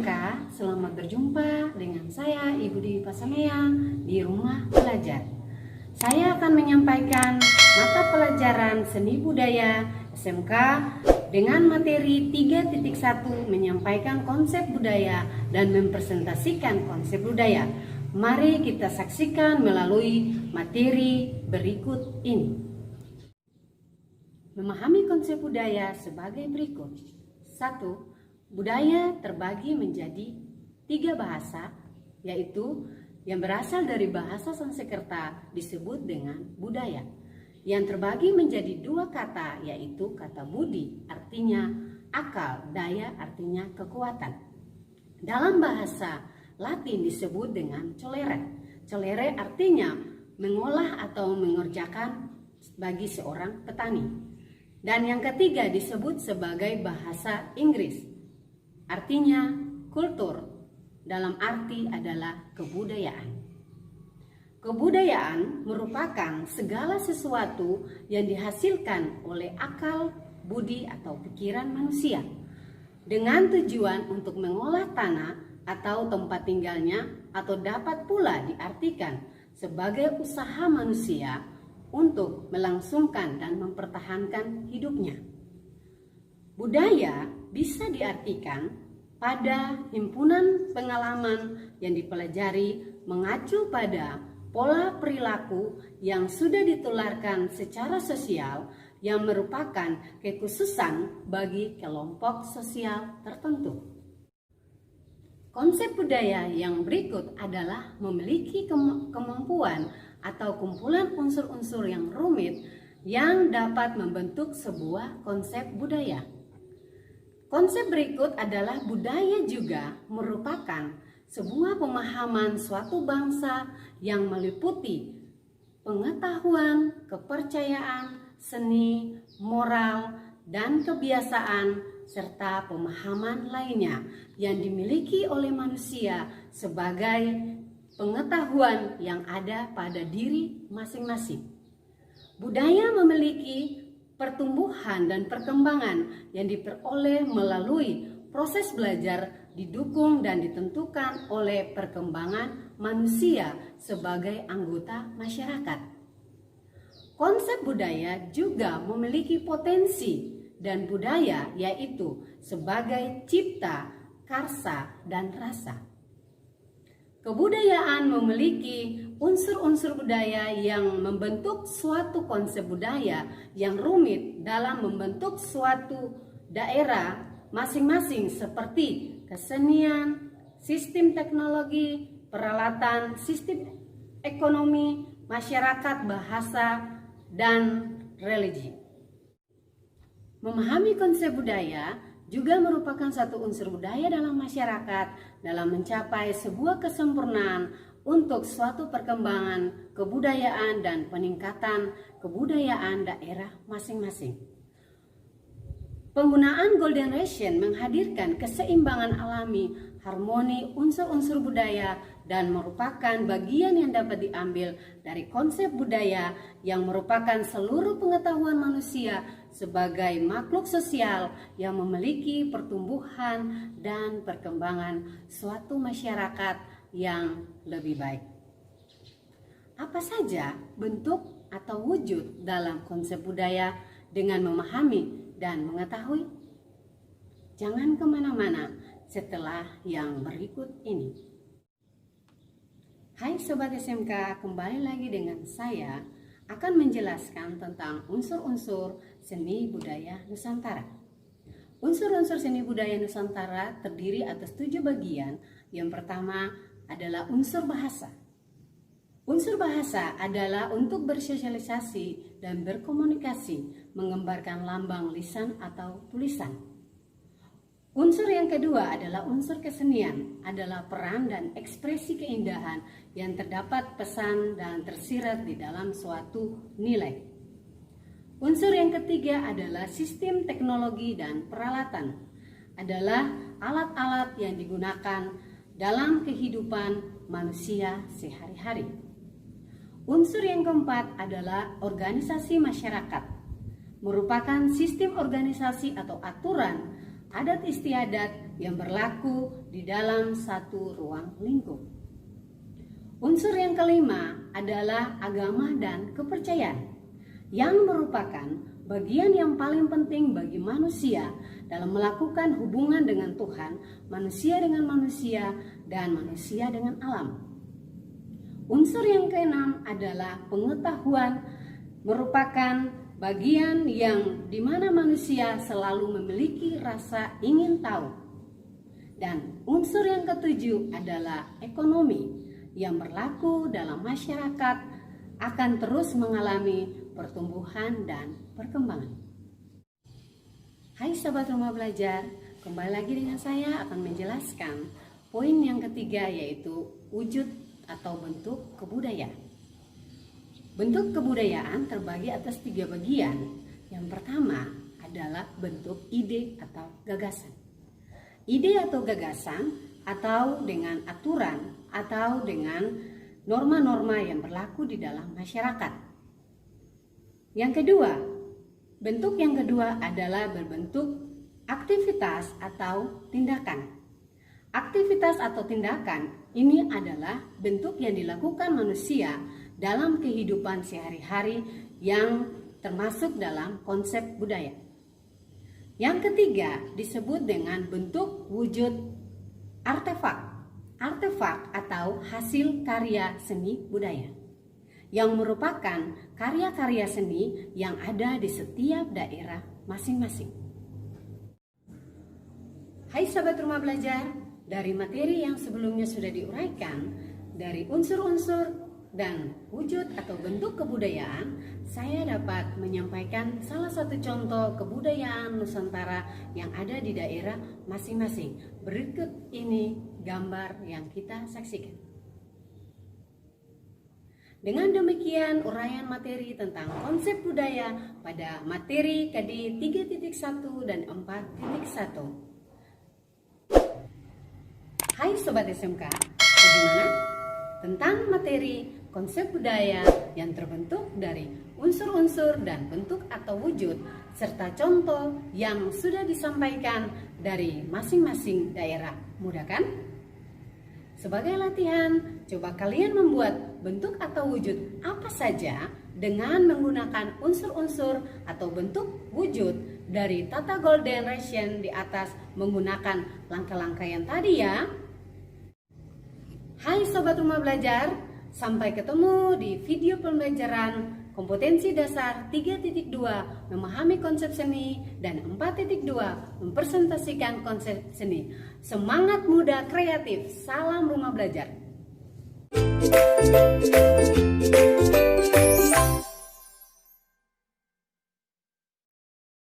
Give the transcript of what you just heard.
selamat berjumpa dengan saya Ibu Dewi Pasamea di Rumah Belajar. Saya akan menyampaikan mata pelajaran Seni Budaya SMK dengan materi 3.1 menyampaikan konsep budaya dan mempresentasikan konsep budaya. Mari kita saksikan melalui materi berikut ini. Memahami konsep budaya sebagai berikut. 1. Budaya terbagi menjadi 3 bahasa, yaitu yang berasal dari bahasa Sanskerta disebut dengan budaya. Yang terbagi menjadi 2 kata, yaitu kata budi artinya akal, daya artinya kekuatan. Dalam bahasa Latin disebut dengan colere. Colere artinya mengolah atau mengerjakan bagi seorang petani. Dan yang ketiga disebut sebagai bahasa Inggris. Artinya kultur, dalam arti adalah kebudayaan. Kebudayaan merupakan segala sesuatu yang dihasilkan oleh akal, budi atau pikiran manusia dengan tujuan untuk mengolah tanah atau tempat tinggalnya, atau dapat pula diartikan sebagai usaha manusia untuk melangsungkan dan mempertahankan hidupnya. Budaya bisa diartikan pada himpunan pengalaman yang dipelajari mengacu pada pola perilaku yang sudah ditularkan secara sosial yang merupakan kekhususan bagi kelompok sosial tertentu. Konsep budaya yang berikut adalah memiliki kemampuan atau kumpulan unsur-unsur yang rumit yang dapat membentuk sebuah konsep budaya. Konsep berikut adalah budaya juga merupakan sebuah pemahaman suatu bangsa yang meliputi pengetahuan, kepercayaan, seni, moral, dan kebiasaan, serta pemahaman lainnya yang dimiliki oleh manusia sebagai pengetahuan yang ada pada diri masing-masing. Budaya memiliki pertumbuhan dan perkembangan yang diperoleh melalui proses belajar didukung dan ditentukan oleh perkembangan manusia sebagai anggota masyarakat. Konsep budaya juga memiliki potensi dan budaya yaitu sebagai cipta, karsa, dan rasa. Kebudayaan memiliki unsur-unsur budaya yang membentuk suatu konsep budaya yang rumit dalam membentuk suatu daerah masing-masing seperti kesenian, sistem teknologi, peralatan, sistem ekonomi, masyarakat, bahasa, dan religi. Memahami konsep budaya juga merupakan satu unsur budaya dalam masyarakat dalam mencapai sebuah kesempurnaan untuk suatu perkembangan kebudayaan dan peningkatan kebudayaan daerah masing-masing. Penggunaan Golden Ration menghadirkan keseimbangan alami, harmoni unsur-unsur budaya dan merupakan bagian yang dapat diambil dari konsep budaya yang merupakan seluruh pengetahuan manusia sebagai makhluk sosial yang memiliki pertumbuhan dan perkembangan suatu masyarakat yang lebih baik. Apa saja bentuk atau wujud dalam konsep budaya dengan memahami dan mengetahui? Jangan kemana-mana setelah yang berikut ini. Hai Sobat SMK, kembali lagi dengan saya akan menjelaskan tentang unsur-unsur seni budaya Nusantara. Unsur-unsur seni budaya Nusantara terdiri atas 7 bagian. Yang pertama adalah unsur bahasa. Unsur bahasa adalah untuk bersosialisasi dan berkomunikasi, mengembarkan lambang lisan atau tulisan. Unsur yang kedua adalah unsur kesenian, adalah peran dan ekspresi keindahan yang terdapat pesan dan tersirat di dalam suatu nilai. Unsur yang ketiga adalah sistem teknologi dan peralatan, adalah alat-alat yang digunakan dalam kehidupan manusia sehari-hari. Unsur yang keempat adalah organisasi masyarakat, merupakan sistem organisasi atau aturan adat istiadat yang berlaku di dalam satu ruang lingkup. Unsur yang kelima adalah agama dan kepercayaan, yang merupakan bagian yang paling penting bagi manusia dalam melakukan hubungan dengan Tuhan, manusia dengan manusia, dan manusia dengan alam. Unsur yang keenam adalah pengetahuan, merupakan bagian yang dimana manusia selalu memiliki rasa ingin tahu. Dan unsur yang ketujuh adalah ekonomi, yang berlaku dalam masyarakat akan terus mengalami pertumbuhan dan perkembangan. Hai Sobat Rumah Belajar, kembali lagi dengan saya akan menjelaskan poin yang ketiga, yaitu wujud atau bentuk kebudayaan. Bentuk kebudayaan terbagi atas 3 bagian. Yang pertama adalah bentuk ide atau gagasan. Ide atau gagasan atau dengan aturan atau dengan norma-norma yang berlaku di dalam masyarakat. Yang kedua, bentuk yang kedua adalah berbentuk aktivitas atau tindakan. Aktivitas atau tindakan ini adalah bentuk yang dilakukan manusia dalam kehidupan sehari-hari yang termasuk dalam konsep budaya. Yang ketiga disebut dengan bentuk wujud artefak. Artefak atau hasil karya seni budaya, yang merupakan karya-karya seni yang ada di setiap daerah masing-masing. Hai Sobat Rumah Belajar, dari materi yang sebelumnya sudah diuraikan, dari unsur-unsur dan wujud atau bentuk kebudayaan, saya dapat menyampaikan salah satu contoh kebudayaan Nusantara yang ada di daerah masing-masing. Berikut ini gambar yang kita saksikan. Dengan demikian uraian materi tentang konsep budaya pada materi KD 3.1 dan 4.1. Hai Sobat SMK, bagaimana? Tentang materi konsep budaya yang terbentuk dari unsur-unsur dan bentuk atau wujud serta contoh yang sudah disampaikan dari masing-masing daerah. Mudah kan? Sebagai latihan, coba kalian membuat bentuk atau wujud apa saja dengan menggunakan unsur-unsur atau bentuk wujud dari Tata Golden Ration di atas menggunakan langkah-langkah yang tadi ya. Hai Sobat Rumah Belajar, sampai ketemu di video pembelajaran kompetensi dasar 3.2 memahami konsep seni dan 4.2 mempresentasikan konsep seni. Semangat muda kreatif, salam rumah belajar.